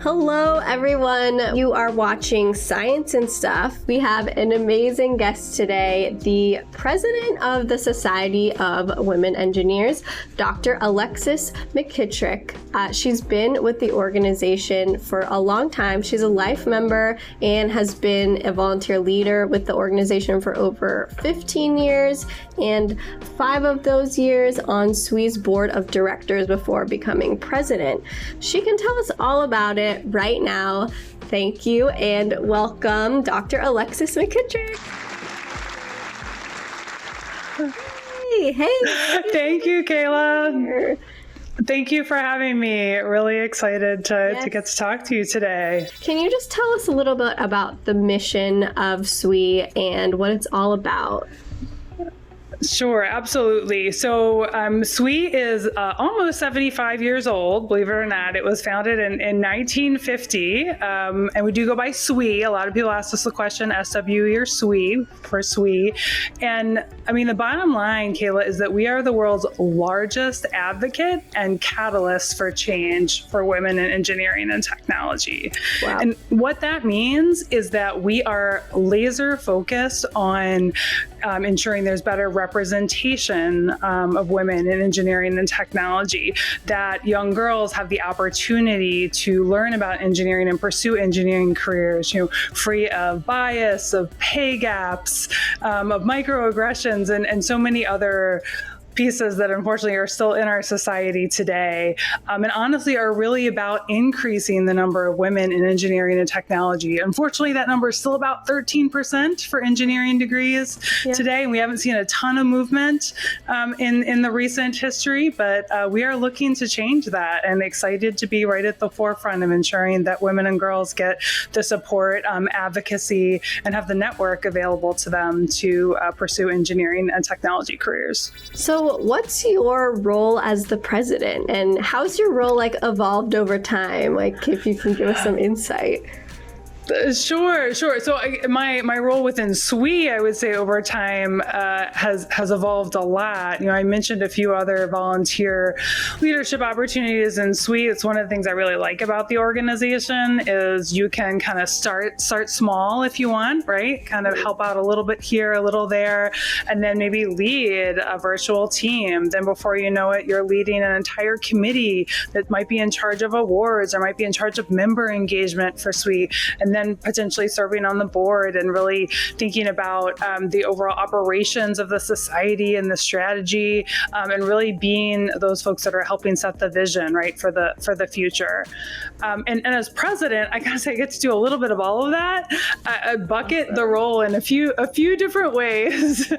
Hello, everyone. You are watching Science and Stuff. We have an amazing guest today, the president of the Society of Women Engineers, Dr. Alexis McKittrick. She's been with the organization for a long time. She's a life member and has been a volunteer leader with the organization for over 15 years, and 5 of those years on SWE's board of directors before becoming president. She can tell us all about it right now. Thank you and welcome, Dr. Alexis McKittrick. Hey. Thank you, Kayla. Thank you for having me. Really excited to get to talk to you today. Can you just tell us a little bit about the mission of SWE and what it's all about? Sure, absolutely. So SWE is almost 75 years old, believe it or not. It was founded in 1950, and we do go by SWE. A lot of people ask us the question, SWE or SWE for SWE. And I mean, the bottom line, Kayla, is that we are the world's largest advocate and catalyst for change for women in engineering and technology. Wow. And what that means is that we are laser focused on ensuring there's better representation of women in engineering and technology, that young girls have the opportunity to learn about engineering and pursue engineering careers, free of bias, of pay gaps, of microaggressions, and so many other pieces that unfortunately are still in our society today, and honestly are really about increasing the number of women in engineering and technology. Unfortunately, that number is still about 13% for engineering degrees today, and we haven't seen a ton of movement in the recent history, but we are looking to change that and excited to be right at the forefront of ensuring that women and girls get the support, advocacy, and have the network available to them to pursue engineering and technology careers. So what's your role as the president, and how's your role evolved over time? If you can give us some insight. Sure. So my role within SWE, I would say over time has evolved a lot. I mentioned a few other volunteer leadership opportunities in SWE. It's one of the things I really like about the organization is you can kind of start small if you want, right? Kind of help out a little bit here, a little there, and then maybe lead a virtual team. Then before you know it, you're leading an entire committee that might be in charge of awards or might be in charge of member engagement for SWE, and then potentially serving on the board and really thinking about the overall operations of the society and the strategy, and really being those folks that are helping set the vision, right, for the future. And as president, I gotta say, I get to do a little bit of all of that. I bucket the role in a few different ways.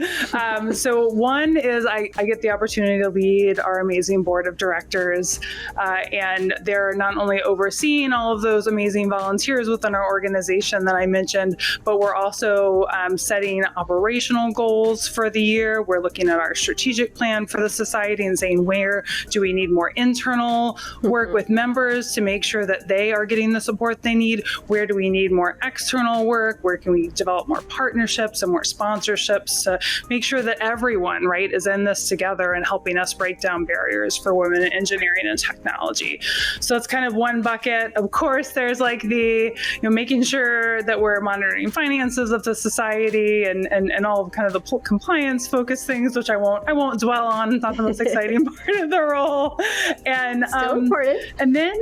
So one is I get the opportunity to lead our amazing board of directors, and they're not only overseeing all of those amazing volunteers within our organization that I mentioned, but we're also setting operational goals for the year. We're looking at our strategic plan for the society and saying, where do we need more internal work with members to make sure that they are getting the support they need? Where do we need more external work? Where can we develop more partnerships and more sponsorships to make sure that everyone, right, is in this together and helping us break down barriers for women in engineering and technology? So it's kind of one bucket. Of course, there's the making sure that we're monitoring finances of the society and all of kind of the compliance focused things, which I won't dwell on. It's not the most exciting part of the role. And still important. And then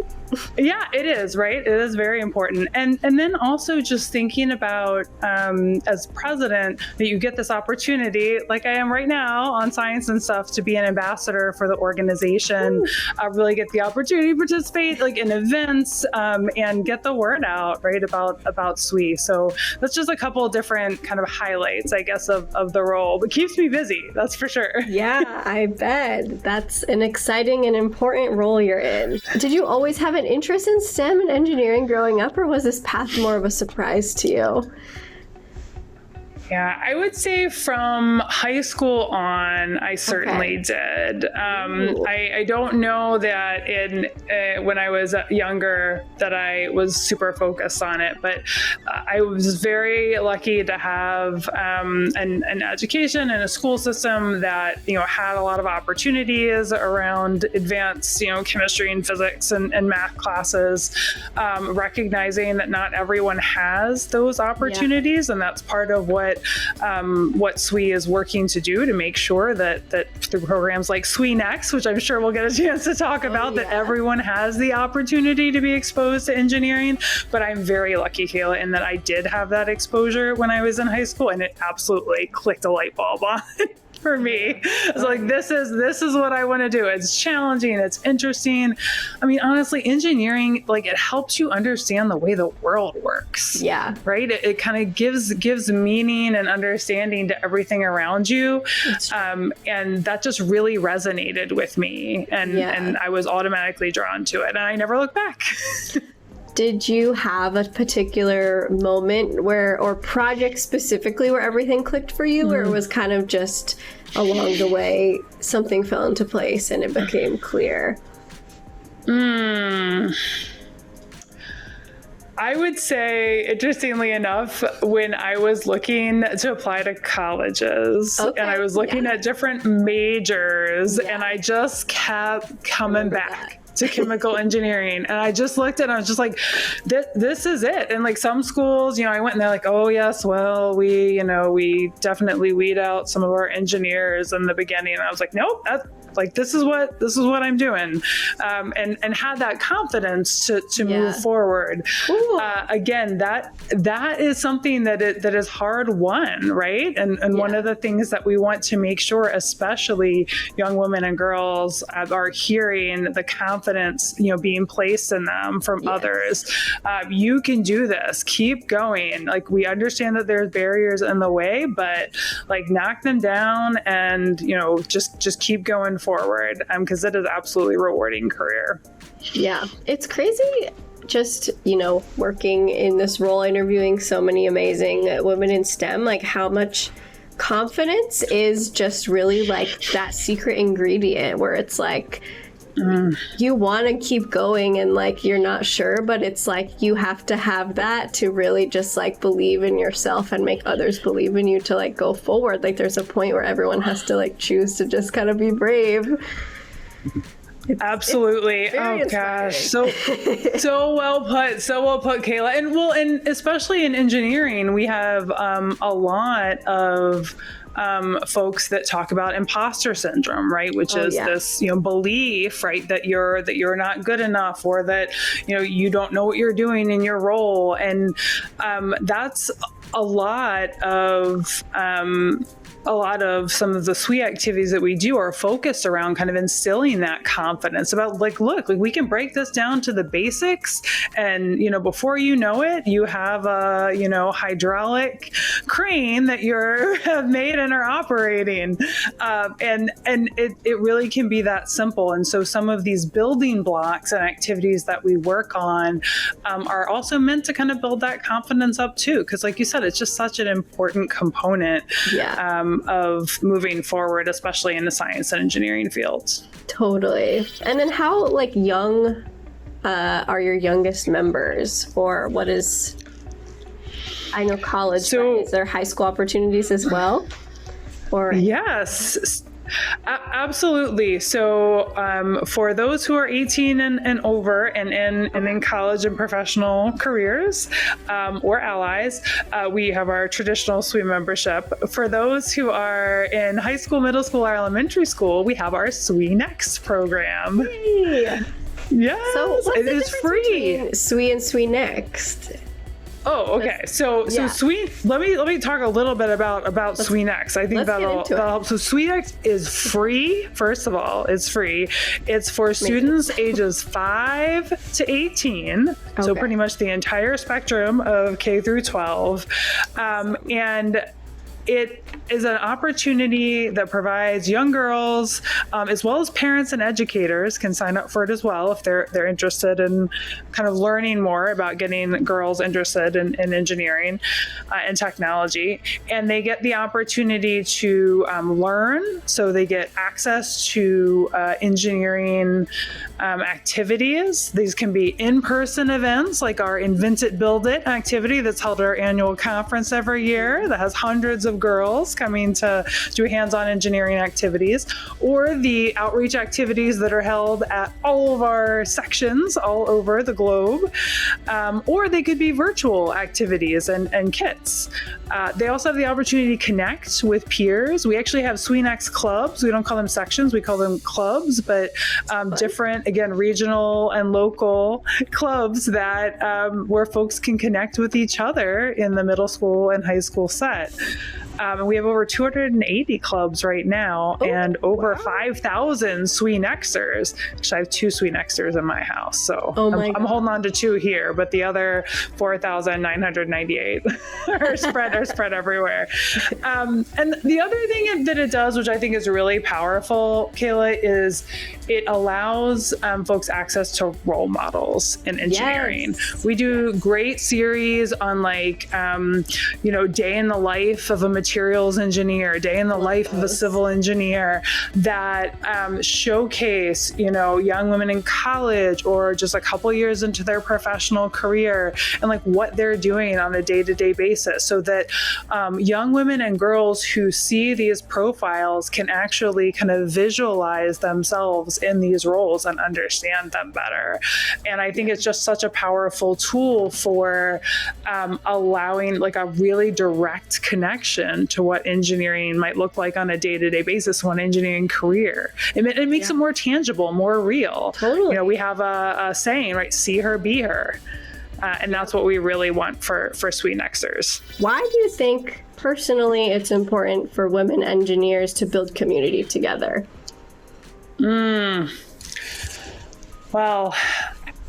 yeah, it is, right? It is very important. And then also just thinking about as president that you get this opportunity, like I am right now on Science and Stuff, to be an ambassador for the organization, really get the opportunity to participate in events and get the word out, right, about SWE. So that's just a couple of different kind of highlights, I guess, of the role, but keeps me busy, that's for sure. Yeah, I bet. That's an exciting and important role you're in. Did you always have an interest in STEM and engineering growing up, or was this path more of a surprise to you? Yeah, I would say from high school on, I certainly did. I don't know that when I was younger that I was super focused on it, but I was very lucky to have an education and a school system that had a lot of opportunities around advanced chemistry and physics and math classes, recognizing that not everyone has those opportunities, and that's part of what SWE is working to do to make sure that through programs like SWE Next, which I'm sure we'll get a chance to talk about, that everyone has the opportunity to be exposed to engineering. But I'm very lucky, Kayla, in that I did have that exposure when I was in high school, and it absolutely clicked a light bulb on for me. It's like, this is what I want to do. It's challenging. It's interesting. I mean, honestly, engineering, like, it helps you understand the way the world works. Yeah. Right? It kind of gives meaning and understanding to everything around you. And that just really resonated with me. And I was automatically drawn to it. And I never looked back. Did you have a particular moment or project specifically where everything clicked for you, or it was kind of just along the way something fell into place and it became clear? I would say, interestingly enough, when I was looking to apply to colleges and I was looking at different majors, and I just kept coming back to chemical engineering. And I just looked at it and I was just like, this is it. And like some schools, I went and they're like, oh yes, well, we definitely weed out some of our engineers in the beginning. And I was like, nope, this is what I'm doing. And had that confidence to move forward. Again, that is something that is hard won, right? And one of the things that we want to make sure, especially young women and girls, are hearing the confidence, being placed in them from others. You can do this. Keep going. Like, we understand that there's barriers in the way, but like, knock them down and, just keep going forward, because it is absolutely a rewarding career. Yeah, it's crazy just, working in this role, interviewing so many amazing women in STEM, like how much confidence is just really like that secret ingredient where it's like, you want to keep going and like you're not sure, but it's like you have to have that to really just like believe in yourself and make others believe in you to like go forward. Like, there's a point where everyone has to like choose to just kind of be brave. Absolutely. Oh gosh. So well put, Kayla. And especially in engineering, we have a lot of folks that talk about imposter syndrome, right? Which is this, belief, right, that you're not good enough, or that, you don't know what you're doing in your role. And that's a lot of some of the SWE activities that we do are focused around kind of instilling that confidence about like, look, like we can break this down to the basics, and before you know it, you have a hydraulic crane that have made and are operating, and it really can be that simple. And so some of these building blocks and activities that we work on are also meant to kind of build that confidence up too, because like you said, it's just such an important component of moving forward, especially in the science and engineering fields. Totally. And then how like young are your youngest members, or what is, I know college, so, is there high school opportunities as well? Or yes. Absolutely. So for those who are 18 and over and in college and professional careers or allies, we have our traditional SWE membership. For those who are in high school, middle school, or elementary school, we have our SWE Next program. Hey. Yes, so what's it is free. SWE and SWE Next. Oh, okay. So SWE. Let me talk a little bit about SWE Next. I think that'll help. So SWE Next is free. First of all, it's free. It's for students ages 5 to 18. Okay. So pretty much the entire spectrum of K through 12, and it is an opportunity that provides young girls, as well as parents and educators can sign up for it as well if they're interested in kind of learning more about getting girls interested in engineering and technology. And they get the opportunity to learn. So they get access to engineering activities. These can be in-person events like our Invent It, Build It activity that's held at our annual conference every year that has hundreds of girls coming to do hands-on engineering activities, or the outreach activities that are held at all of our sections all over the globe, or they could be virtual activities and kits. They also have the opportunity to connect with peers. We actually have SWE Next clubs. We don't call them sections, we call them clubs, but different, again, regional and local clubs that where folks can connect with each other in the middle school and high school set. And we have over 280 clubs right now, and over 5,000 SWE Nexters. Actually, I have 2 SWE Nexters in my house, so I'm holding on to 2 here, but the other 4,998 are spread everywhere. And the other thing that it does, which I think is really powerful, Kayla, is it allows folks access to role models in engineering. Yes. We do great series on day in the life of a materials engineer, day in the life of a civil engineer that showcase, young women in college or just a couple years into their professional career and what they're doing on a day-to-day basis, so that young women and girls who see these profiles can actually kind of visualize themselves in these roles and understand them better. And I think it's just such a powerful tool for allowing a really direct connection to what engineering might look like on a day-to-day basis, one engineering career. It makes it more tangible, more real. Totally. We have a saying, right? See her, be her. And that's what we really want for SWE Nexters. Why do you think, personally, it's important for women engineers to build community together? Well,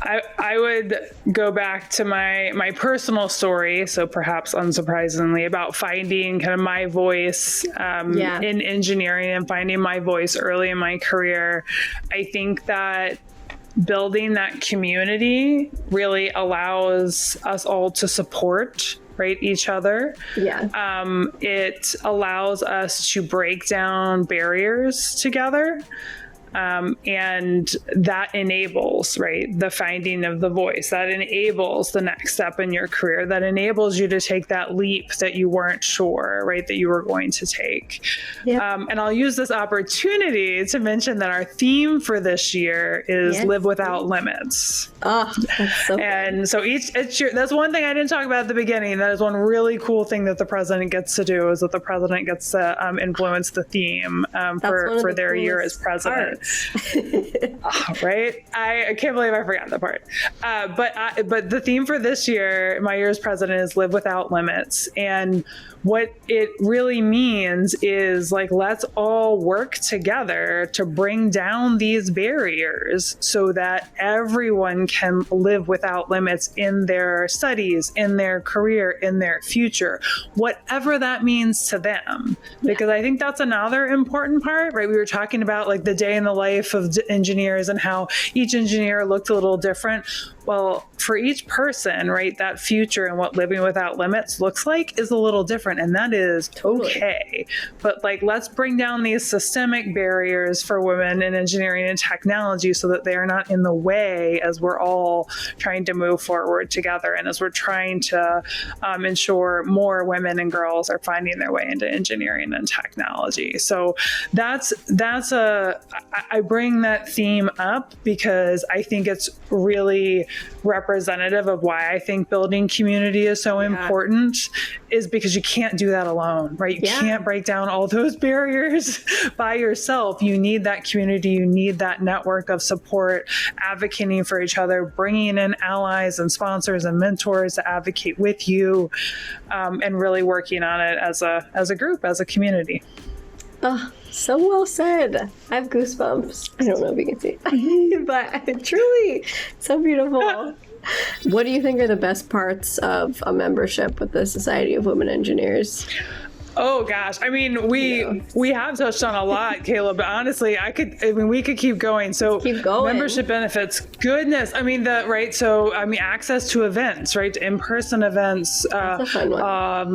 I would go back to my personal story, so perhaps unsurprisingly, about finding kind of my voice in engineering and finding my voice early in my career. I think that building that community really allows us all to support each other. Yeah. It allows us to break down barriers together. And that enables, the finding of the voice. That enables the next step in your career. That enables you to take that leap that you weren't sure, that you were going to take. Yep. And I'll use this opportunity to mention that our theme for this year is Live Without Limits. Oh, that's so and so each year, that's one thing I didn't talk about at the beginning. That is one really cool thing that the president gets to do, is that the president gets to influence the theme for their year as president. Right? I can't believe I forgot that part. But the theme for this year, my year as president, is Live Without Limits. And what it really means is let's all work together to bring down these barriers so that everyone can live without limits in their studies, in their career, in their future, whatever that means to them. Because I think that's another important part, right? We were talking about the day in the life of engineers and how each engineer looked a little different. Well, for each person, that future and what living without limits looks like is a little different, and that is okay. But let's bring down these systemic barriers for women in engineering and technology so that they are not in the way as we're all trying to move forward together, and as we're trying to ensure more women and girls are finding their way into engineering and technology. So I bring that theme up because I think it's really representative of why I think building community is so important, is because you can't do that alone, right? You can't break down all those barriers by yourself. You need that community. You need that network of support, advocating for each other, bringing in allies and sponsors and mentors to advocate with you, and really working on it as a group, as a community. Oh, so well said. I have goosebumps. I don't know if you can see, but truly, so beautiful. What do you think are the best parts of a membership with the Society of Women Engineers? Oh gosh. I mean, we have touched on a lot, Kayla, but honestly, we could keep going. So keep going. Membership benefits, goodness. I mean, access to events, right? In-person events, webinars,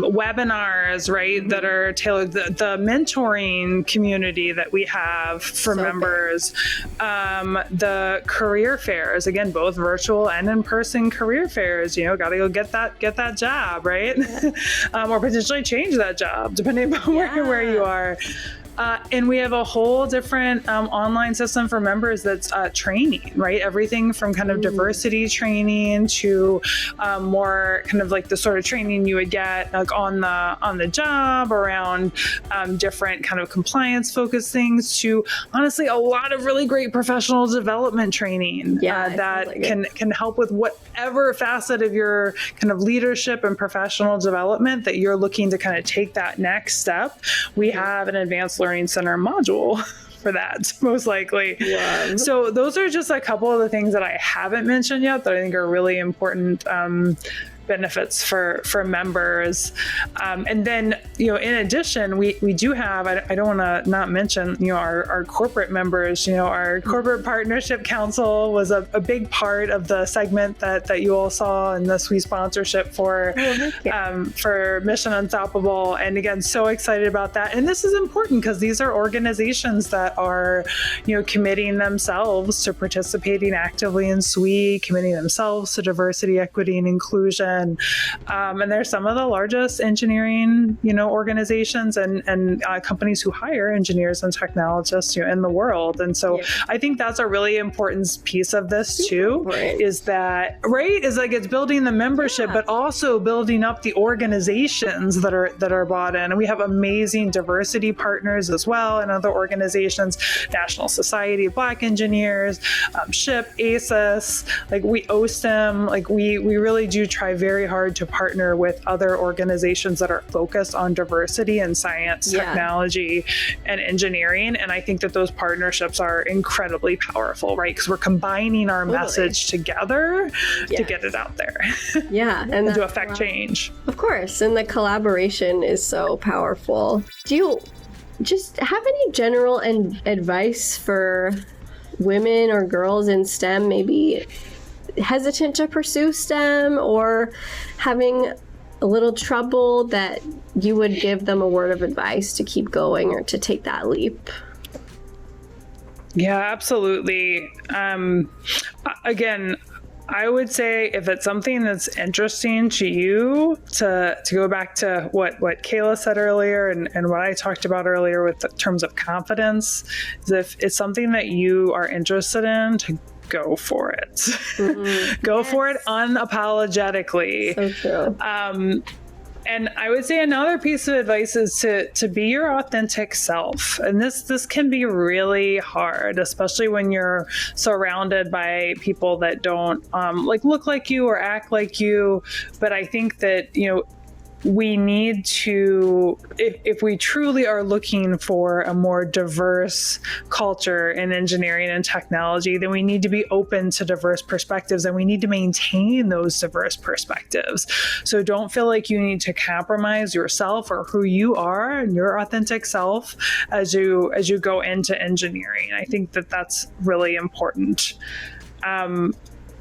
right? That are tailored, the mentoring community that we have for members, the career fairs, again, both virtual and in-person career fairs, got to go get that job, right? Yeah. Or potentially change that job, depending on where you are. And we have a whole different online system for members that's training, right? Everything from kind of diversity training to more kind of like the sort of training you would get like on the job around different kind of compliance focused things to honestly a lot of really great professional development training that can help with whatever facet of your kind of leadership and professional development that you're looking to kind of take that next step. We have an advanced learning center module for that, most likely. Yeah. So those are just a couple of the things that I haven't mentioned yet that I think are really important benefits for members. And then, in addition, we do have, I don't want to not mention, our corporate members, our corporate partnership council was a big part of the segment that you all saw in the SWE sponsorship for Mission Unstoppable. And again, so excited about that. And this is important because these are organizations that are, committing themselves to participating actively in SWE, committing themselves to diversity, equity, and inclusion. And they're some of the largest engineering, organizations and companies who hire engineers and technologists, in the world. And so I think that's a really important piece of this too, is like it's building the membership, but also building up the organizations that are bought in. And we have amazing diversity partners as well, and other organizations, National Society of Black Engineers, SHIP, ACES, like we OSTEM, like we really do try very hard to partner with other organizations that are focused on diversity in science, technology, and engineering. And I think that those partnerships are incredibly powerful, right? Because we're combining our message together to get it out there. And to affect change. Of course. And the collaboration is so powerful. Do you just have any general advice for women or girls in STEM, maybe hesitant to pursue STEM or having a little trouble, that you would give them a word of advice to keep going or to take that leap? Yeah, absolutely. Again, I would say if it's something that's interesting to you, to go back to what Kayla said earlier and what I talked about earlier with the terms of confidence, is if it's something that you are interested in, to go for it. Go for it unapologetically. So true. And I would say another piece of advice is to be your authentic self. And this can be really hard, especially when you're surrounded by people that don't look like you or act like you. But I think that, we need to, if we truly are looking for a more diverse culture in engineering and technology, then we need to be open to diverse perspectives, and we need to maintain those diverse perspectives. So don't feel like you need to compromise yourself or who you are and your authentic self as you go into engineering. I think that that's really important.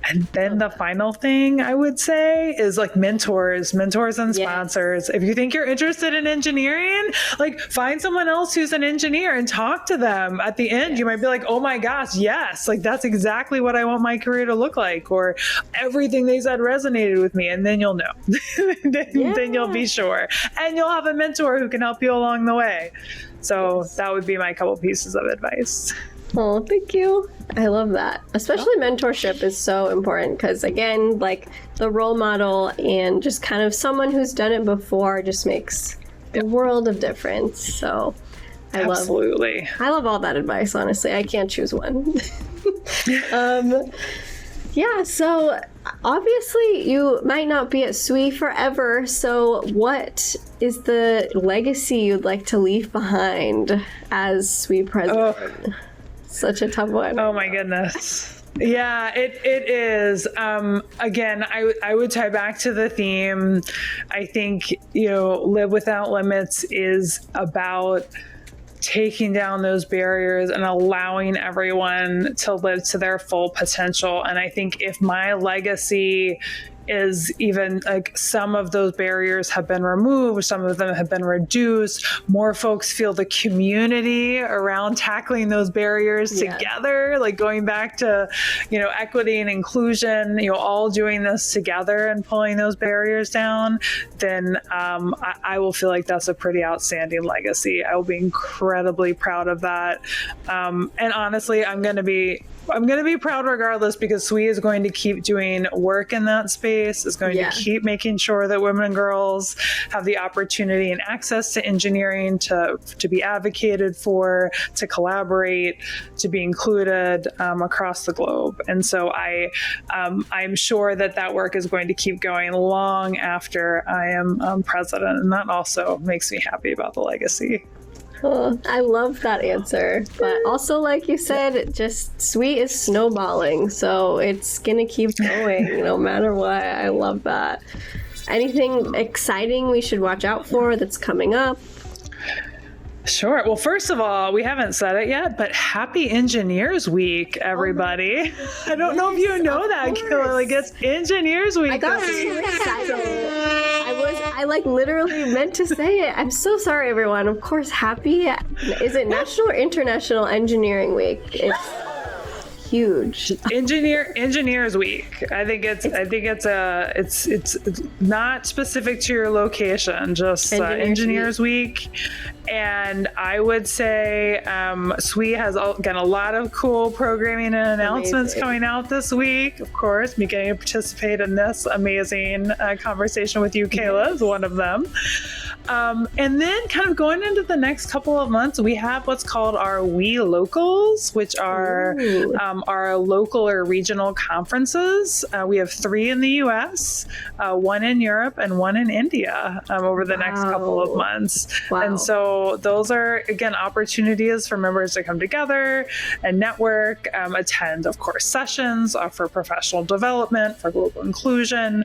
And then the final thing I would say is like mentors and sponsors. If you think you're interested in engineering, like find someone else who's an engineer and talk to them. At the end, you might be like, oh my gosh, yes, like that's exactly what I want my career to look like, or everything they said resonated with me. And then you'll know, then you'll be sure. And you'll have a mentor who can help you along the way. So that would be my couple pieces of advice. Oh, thank you. I love that. Especially mentorship is so important because, again, like the role model and just kind of someone who's done it before just makes a world of difference. So I love all that advice, honestly. I can't choose one. So obviously you might not be at SWE forever. So what is the legacy you'd like to leave behind as SWE president? Such a tough one. Oh my goodness. Yeah, it is. Again, I would tie back to the theme. I think, Live Without Limits is about taking down those barriers and allowing everyone to live to their full potential. And I think if my legacy is even like some of those barriers have been removed, some of them have been reduced, more folks feel the community around tackling those barriers together, like going back to, equity and inclusion, all doing this together and pulling those barriers down, then I will feel like that's a pretty outstanding legacy. I will be incredibly proud of that. And honestly, I'm going to be proud regardless, because SWE is going to keep doing work in that space, is going to keep making sure that women and girls have the opportunity and access to engineering, to be advocated for, to collaborate, to be included across the globe. And so I'm sure that work is going to keep going long after I am president. And that also makes me happy about the legacy. Oh, I love that answer. But also, like you said, just SWE is snowballing. So it's going to keep going no matter what. I love that. Anything exciting we should watch out for that's coming up? Sure. Well, first of all, we haven't said it yet, but Happy Engineers Week, everybody. I don't know if you know that, Kayla. Like, it's Engineers Week. I got so excited. I literally meant to say it. I'm so sorry, everyone. Of course, is it National or International Engineering Week? It's huge. Engineers Week. I think it's not specific to your location, just Engineers Week. And I would say SWE has again a lot of cool programming and announcements coming out this week. Of course, me getting to participate in this amazing conversation with you, Kayla, is one of them. And then kind of going into the next couple of months, we have what's called our SWE Locals, which are our local or regional conferences. We have 3 in the US, 1 in Europe, and 1 in India over the next couple of months. Wow. And so those are, again, opportunities for members to come together and network, attend, of course, sessions for professional development, for global inclusion,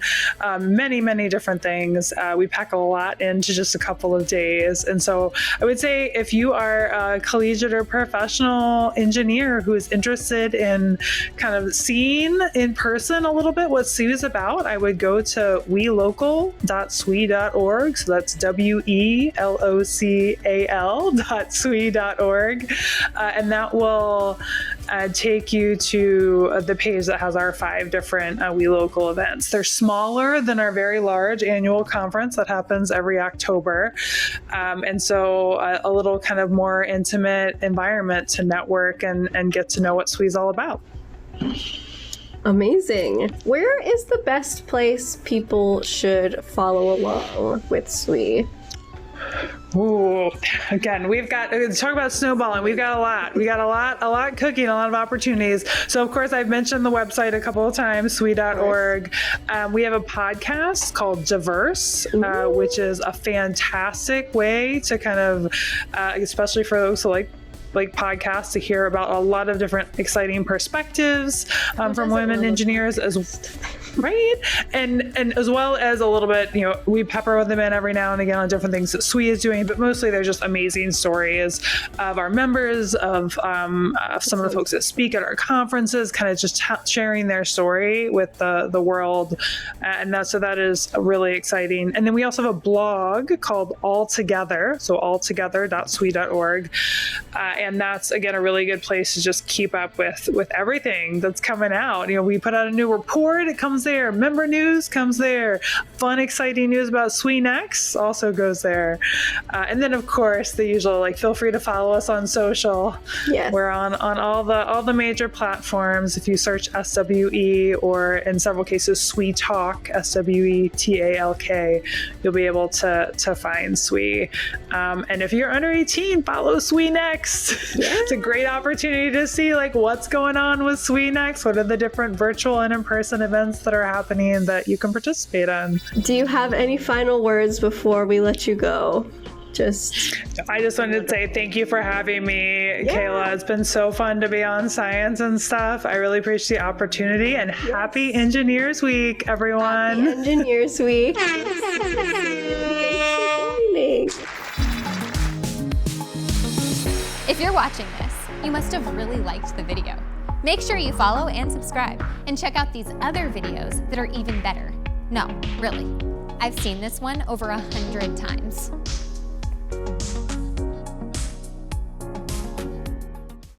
many, many different things. We pack a lot into just a couple of days. And so I would say if you are a collegiate or professional engineer who is interested in kind of seeing in person a little bit what SWE is about, I would go to welocal.swe.org. So that's welocal.swe.org. And that will take you to the page that has our 5 different SWE Local events. They're smaller than our very large annual conference that happens every October. And so a little kind of more intimate environment to network and get to know what SWE is all about. Amazing. Where is the best place people should follow along with SWE? Ooh, again, we've got to talk about snowballing. We've got a lot. We got a lot cooking, a lot of opportunities. So, of course, I've mentioned the website a couple of times, SWE.org. We have a podcast called Diverse, which is a fantastic way to kind of, especially for those who like podcasts, to hear about a lot of different exciting perspectives from women engineers right? And as well as a little bit, we pepper them in every now and again on different things that SWE is doing, but mostly they're just amazing stories of our members, of some of the folks that speak at our conferences, kind of just sharing their story with the world. And that is really exciting. And then we also have a blog called All Together, so alltogether.swe.org. And that's, again, a really good place to just keep up with everything that's coming out. We put out a new report, it comes there. Member news comes there. Fun, exciting news about SWE Next also goes there. And then, of course, the usual, feel free to follow us on social. Yes. We're on all the major platforms. If you search SWE, or in several cases, SWE Talk, SWETALK, you'll be able to find SWE. And if you're under 18, follow SWE Next. Yeah. It's a great opportunity to see what's going on with SWE Next. What are the different virtual and in-person events that are happening that you can participate in? Do you have any final words before we let you go? I just wanted to say thank you for having me, Kayla. It's been so fun to be on Science and Stuff. I really appreciate the opportunity, and happy Engineers Week, everyone. Happy Engineers Week. If you're watching this, you must have really liked the video. Make sure you follow and subscribe, and check out these other videos that are even better. No, really. I've seen this one over 100 times.